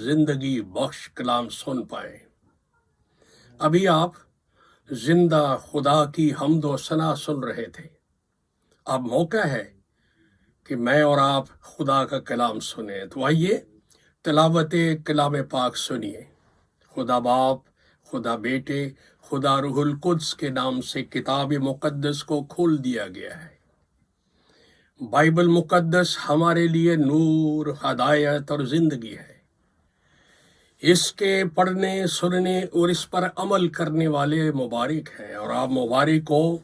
زندگی بخش کلام سن پائیں۔ ابھی آپ زندہ خدا کی حمد و ثنا سن رہے تھے۔ اب موقع ہے کہ میں اور آپ خدا کا کلام سنیں۔ تو آئیے تلاوت کلام پاک سنیے۔ خدا باپ، خدا بیٹے، خدا روح القدس کے نام سے کتاب مقدس کو کھول دیا گیا ہے۔ بائبل مقدس ہمارے لیے نور، ہدایت اور زندگی ہے۔ اس کے پڑھنے، سننے اور اس پر عمل کرنے والے مبارک ہیں، اور آپ مبارک ہو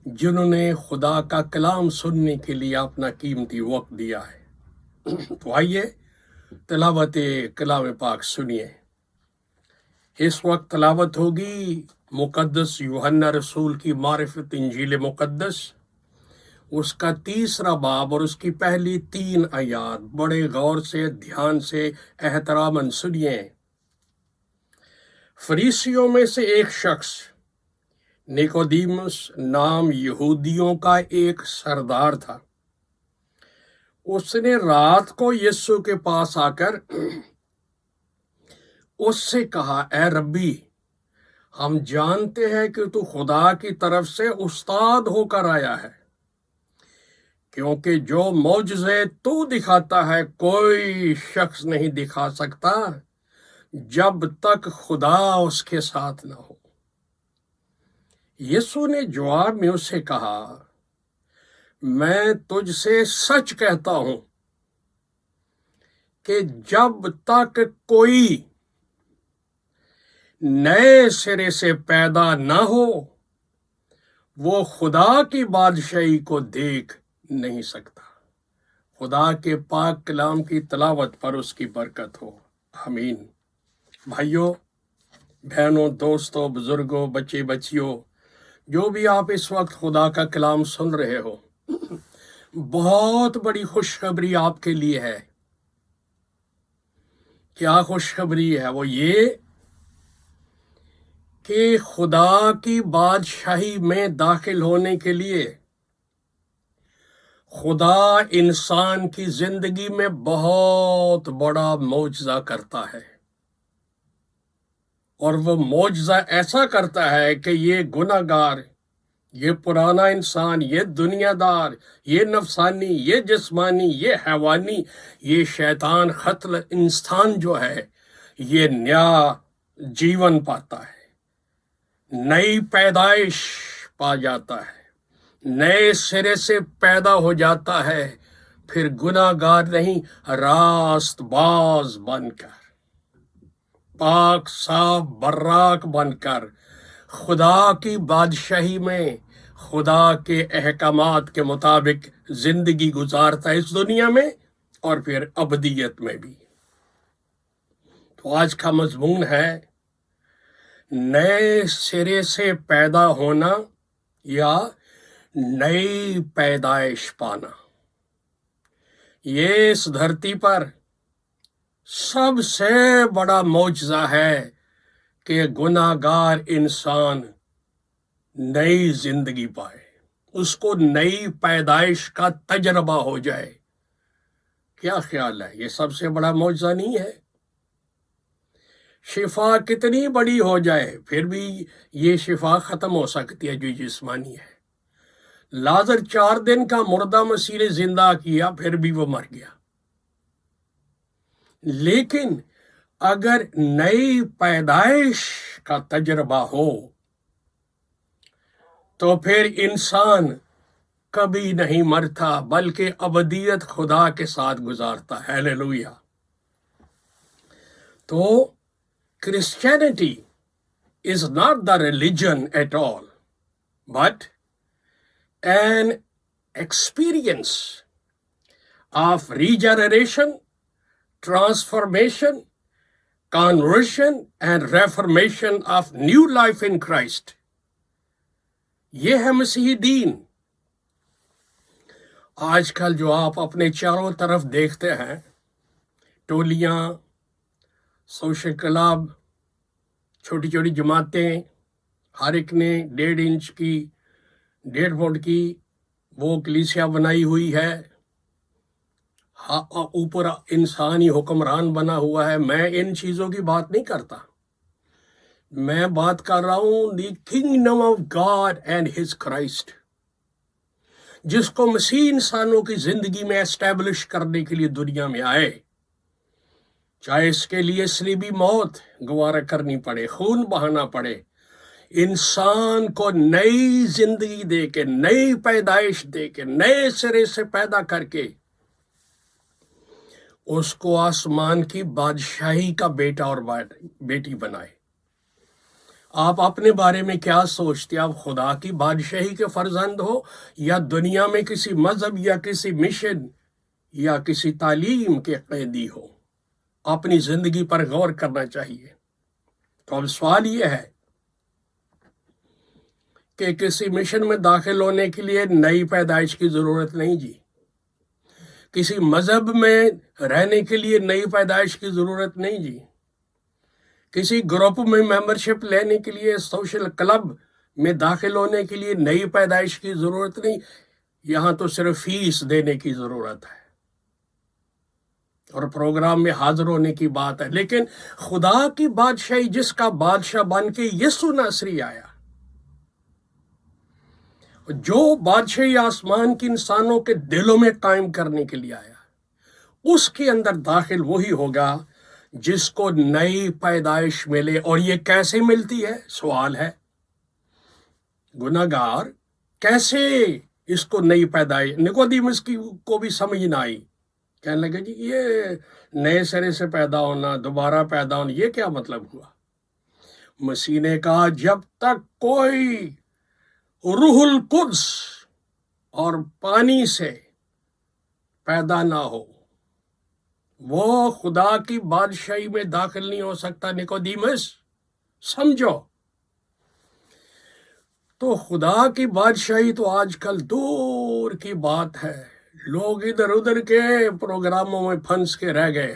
جنہوں نے خدا کا کلام سننے کے لیے اپنا قیمتی وقت دیا ہے۔ تو آئیے تلاوت کلام پاک سنیے۔ اس وقت تلاوت ہوگی مقدس یوحنا رسول کی معرفت انجیل مقدس، اس کا 3 باب اور اس کی پہلی 3 آیات۔ بڑے غور سے، دھیان سے، احتراماً سنیے۔ فریسیوں میں سے ایک شخص نیکودیمس نام یہودیوں کا ایک سردار تھا۔ اس نے رات کو یسوع کے پاس آ کر اس سے کہا، اے ربی، ہم جانتے ہیں کہ تو خدا کی طرف سے استاد ہو کر آیا ہے، کیونکہ جو معجزے تو دکھاتا ہے کوئی شخص نہیں دکھا سکتا جب تک خدا اس کے ساتھ نہ ہو۔ یسوع نے جواب میں اسے کہا، میں تجھ سے سچ کہتا ہوں کہ جب تک کوئی نئے سرے سے پیدا نہ ہو وہ خدا کی بادشاہی کو دیکھ نہیں سکتا۔ خدا کے پاک کلام کی تلاوت پر اس کی برکت ہو، آمین۔ بھائیوں، بہنوں، دوستوں، بزرگوں، بچے بچیوں، جو بھی آپ اس وقت خدا کا کلام سن رہے ہو، بہت بڑی خوشخبری آپ کے لیے ہے۔ کیا خوشخبری ہے؟ وہ یہ کہ خدا کی بادشاہی میں داخل ہونے کے لیے خدا انسان کی زندگی میں بہت بڑا معجزہ کرتا ہے، اور وہ معجزہ ایسا کرتا ہے کہ یہ گناہ گار، یہ پرانا انسان، یہ دنیا دار، یہ نفسانی، یہ جسمانی، یہ حیوانی، یہ شیطان قتل انسان جو ہے، یہ نیا جیون پاتا ہے، نئی پیدائش پا جاتا ہے، نئے سرے سے پیدا ہو جاتا ہے، پھر گناہ گار نہیں، راست باز بن کر، پاک صاف براک بن کر خدا کی بادشاہی میں خدا کے احکامات کے مطابق زندگی گزارتا ہے، اس دنیا میں اور پھر ابدیت میں بھی۔ تو آج کا مضمون ہے نئے سرے سے پیدا ہونا یا نئی پیدائش پانا۔ یہ اس دھرتی پر سب سے بڑا معجزہ ہے کہ گناہ گار انسان نئی زندگی پائے، اس کو نئی پیدائش کا تجربہ ہو جائے۔ کیا خیال ہے؟ یہ سب سے بڑا معجزہ نہیں ہے؟ شفا کتنی بڑی ہو جائے پھر بھی یہ شفا ختم ہو سکتی ہے جو جسمانی ہے۔ لازر 4 دن کا مردہ مسیح نے زندہ کیا، پھر بھی وہ مر گیا۔ لیکن اگر نئی پیدائش کا تجربہ ہو تو پھر انسان کبھی نہیں مرتا بلکہ ابدیت خدا کے ساتھ گزارتا ہے۔ ہیلیلویا۔ تو Christianity is not the religion at all, but an experience of regeneration, transformation, conversion and reformation of new life in Christ. یہ ہے مسیحی دین۔ آج کل جو آپ اپنے چاروں طرف دیکھتے ہیں، ٹولیاں، سوشل کلب، چھوٹی چھوٹی جماعتیں، ہر ایک نے 1.5 انچ کی، 1.5 فٹ کی وہ کلیسیا بنائی ہوئی ہے۔ اوپر انسانی حکمران بنا ہوا ہے. میں ان چیزوں کی بات نہیں کرتا. میں بات کر رہا ہوں the kingdom of God and his Christ, جس کو مسیح انسانوں کی زندگی میں اسٹیبلش کرنے کے لیے دنیا میں آئے، چاہے اس کے لیے صلیبی موت گوارا کرنی پڑے، خون بہانا پڑے، انسان کو نئی زندگی دے کے، نئی پیدائش دے کے، نئے سرے سے پیدا کر کے اس کو آسمان کی بادشاہی کا بیٹا اور بیٹی بنائے. آپ اپنے بارے میں کیا سوچتے؟ آپ خدا کی بادشاہی کے فرزند ہو یا دنیا میں کسی مذہب یا کسی مشن یا کسی تعلیم کے قیدی ہو؟ اپنی زندگی پر غور کرنا چاہیے. تو اب سوال یہ ہے کہ کسی مشن میں داخل ہونے کے لیے نئی پیدائش کی ضرورت نہیں جی. کسی مذہب میں رہنے کے لیے نئی پیدائش کی ضرورت نہیں جی. کسی گروپ میں ممبرشپ لینے کے لیے، سوشل کلب میں داخل ہونے کے لیے نئی پیدائش کی ضرورت نہیں. یہاں تو صرف فیس دینے کی ضرورت ہے اور پروگرام میں حاضر ہونے کی بات ہے. لیکن خدا کی بادشاہی، جس کا بادشاہ بن کے یسوع ناصری آیا، جو بادشاہی آسمان کی انسانوں کے دلوں میں قائم کرنے کے لیے آیا، اس کے اندر داخل وہی ہوگا جس کو نئی پیدائش ملے. اور یہ کیسے ملتی ہے؟ سوال ہے. گناہگار کیسے اس کو نئی پیدائش؟ نکودیمس کو بھی سمجھ نہ آئی. کہنے لگے جی یہ نئے سرے سے پیدا ہونا، دوبارہ پیدا ہونا، یہ کیا مطلب ہوا؟ مسیح نے کہا جب تک کوئی روح القدس اور پانی سے پیدا نہ ہو وہ خدا کی بادشاہی میں داخل نہیں ہو سکتا. نکودیمس سمجھو. تو خدا کی بادشاہی تو آج کل دور کی بات ہے. لوگ ادھر ادھر کے پروگراموں میں پھنس کے رہ گئے.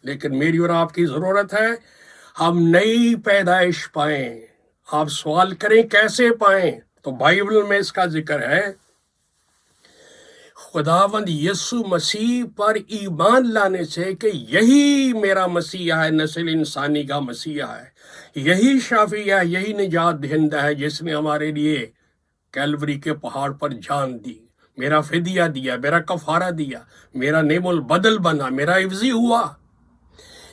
لیکن میری اور آپ کی ضرورت ہے ہم نئی پیدائش پائیں. آپ سوال کریں کیسے پائیں؟ تو بائبل میں اس کا ذکر ہے. خداوند یسوع مسیح پر ایمان لانے سے کہ یہی میرا مسیح ہے، نسل انسانی کا مسیح ہے، یہی شافی ہے، یہی نجات دہندہ ہے جس نے ہمارے لیے کیلوری کے پہاڑ پر جان دی، میرا فدیہ دیا، میرا کفارہ دیا، میرا نعم البدل بنا، میرا عوضی ہوا.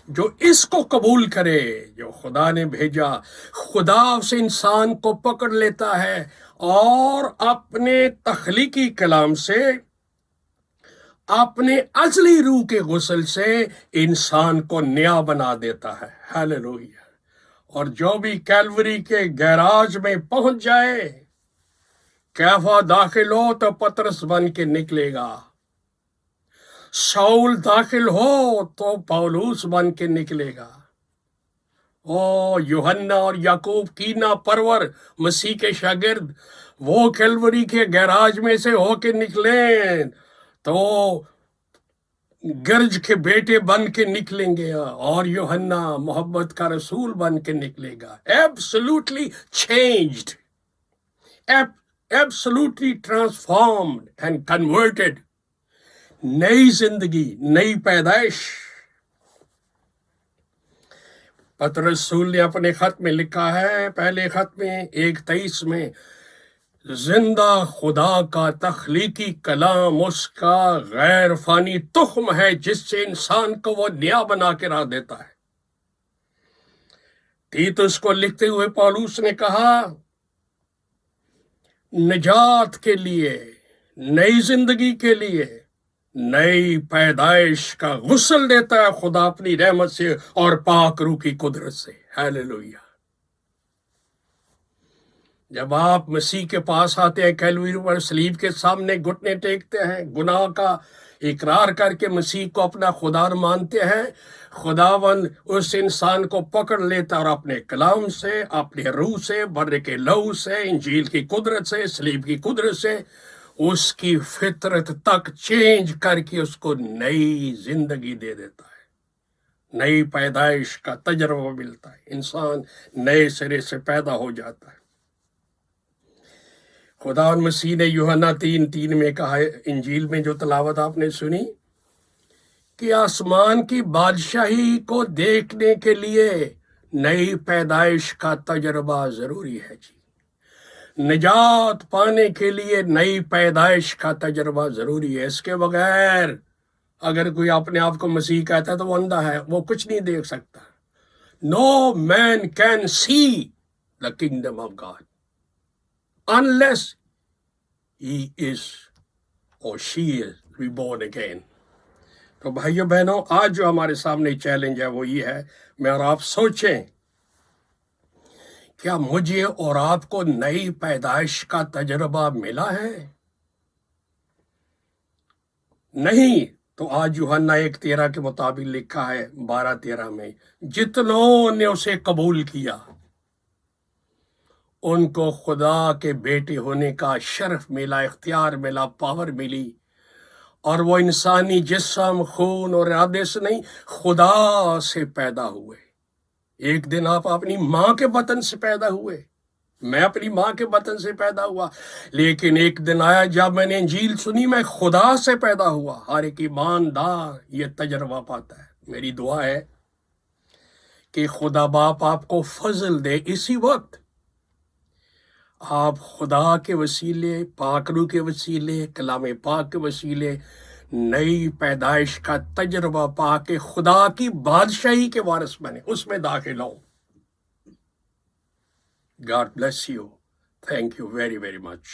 جو اس کو قبول کرے، جو خدا نے بھیجا، خدا اس انسان کو پکڑ لیتا ہے اور اپنے تخلیقی کلام سے، اپنے ازلی روح کے غسل سے انسان کو نیا بنا دیتا ہے. ہاللویا. اور جو بھی کیلوری کے گیراج میں پہنچ جائے، کیفا داخل ہو تو پترس بن کے نکلے گا، شاول داخل ہو تو پولوس بن کے نکلے گا. یوحنا اور یعقوب کینا پرور مسیح کے شاگرد وہ کیلوری کے گیراج میں سے ہو کے نکلیں تو گرج کے بیٹے بن کے نکلیں گے، اور یوحنا محبت کا رسول بن کے نکلے گا. Absolutely changed, absolutely transformed and converted. نئی زندگی، نئی پیدائش. پترس رسول نے اپنے خط میں لکھا ہے، پہلے خط میں 1:23 میں، زندہ خدا کا تخلیقی کلام اس کا غیر فانی تخم ہے جس سے انسان کو وہ نیا بنا کے رکھ دیتا ہے. تیتس کو لکھتے ہوئے پولوس نے کہا نجات کے لیے، نئی زندگی کے لیے نئی پیدائش کا غسل دیتا ہے خدا اپنی رحمت سے اور پاک روح کی قدرت سے. ہاللویا. جب آپ مسیح کے پاس آتے ہیں، کیلوری پر صلیب کے سامنے گھٹنے ٹیکتے ہیں، گناہ کا اقرار کر کے مسیح کو اپنا خدا مانتے ہیں، خداوند اس انسان کو پکڑ لیتا اور اپنے کلام سے، اپنے روح سے، برے کے لہو سے، انجیل کی قدرت سے، صلیب کی قدرت سے اس کی فطرت تک چینج کر کے اس کو نئی زندگی دے دیتا ہے. نئی پیدائش کا تجربہ ملتا ہے، انسان نئے سرے سے پیدا ہو جاتا ہے. خدا مسیح نے یوحنا 3:3 میں کہا ہے، انجیل میں جو تلاوت آپ نے سنی، کہ آسمان کی بادشاہی کو دیکھنے کے لیے نئی پیدائش کا تجربہ ضروری ہے جی. نجات پانے کے لیے نئی پیدائش کا تجربہ ضروری ہے. اس کے بغیر اگر کوئی اپنے آپ کو مسیح کہتا ہے تو وہ اندھا ہے، وہ کچھ نہیں دیکھ سکتا. No man can see the kingdom of God unless he is or she is reborn again. تو بھائیو بہنوں، آج جو ہمارے سامنے چیلنج ہے وہ یہ ہے، میں اور آپ سوچیں، کیا مجھے اور آپ کو نئی پیدائش کا تجربہ ملا ہے؟ نہیں تو آج یوحنا 1:13 کے مطابق لکھا ہے 12:13 میں، جتنوں نے اسے قبول کیا ان کو خدا کے بیٹے ہونے کا شرف ملا، اختیار ملا، پاور ملی، اور وہ انسانی جسم، خون اور ارادے سے نہیں، خدا سے پیدا ہوئے. ایک دن آپ اپنی ماں کے بطن سے پیدا ہوئے، میں اپنی ماں کے بطن سے پیدا ہوا، لیکن ایک دن آیا جب میں نے انجیل سنی، میں خدا سے پیدا ہوا. ہر ایک ایماندار یہ تجربہ پاتا ہے. میری دعا ہے کہ خدا باپ آپ کو فضل دے اسی وقت آپ خدا کے وسیلے، پاک روح کے وسیلے، کلام پاک کے وسیلے نئی پیدائش کا تجربہ پا کے خدا کی بادشاہی کے وارث بنے، اس میں داخل ہوں. God bless you. Thank you very, very much.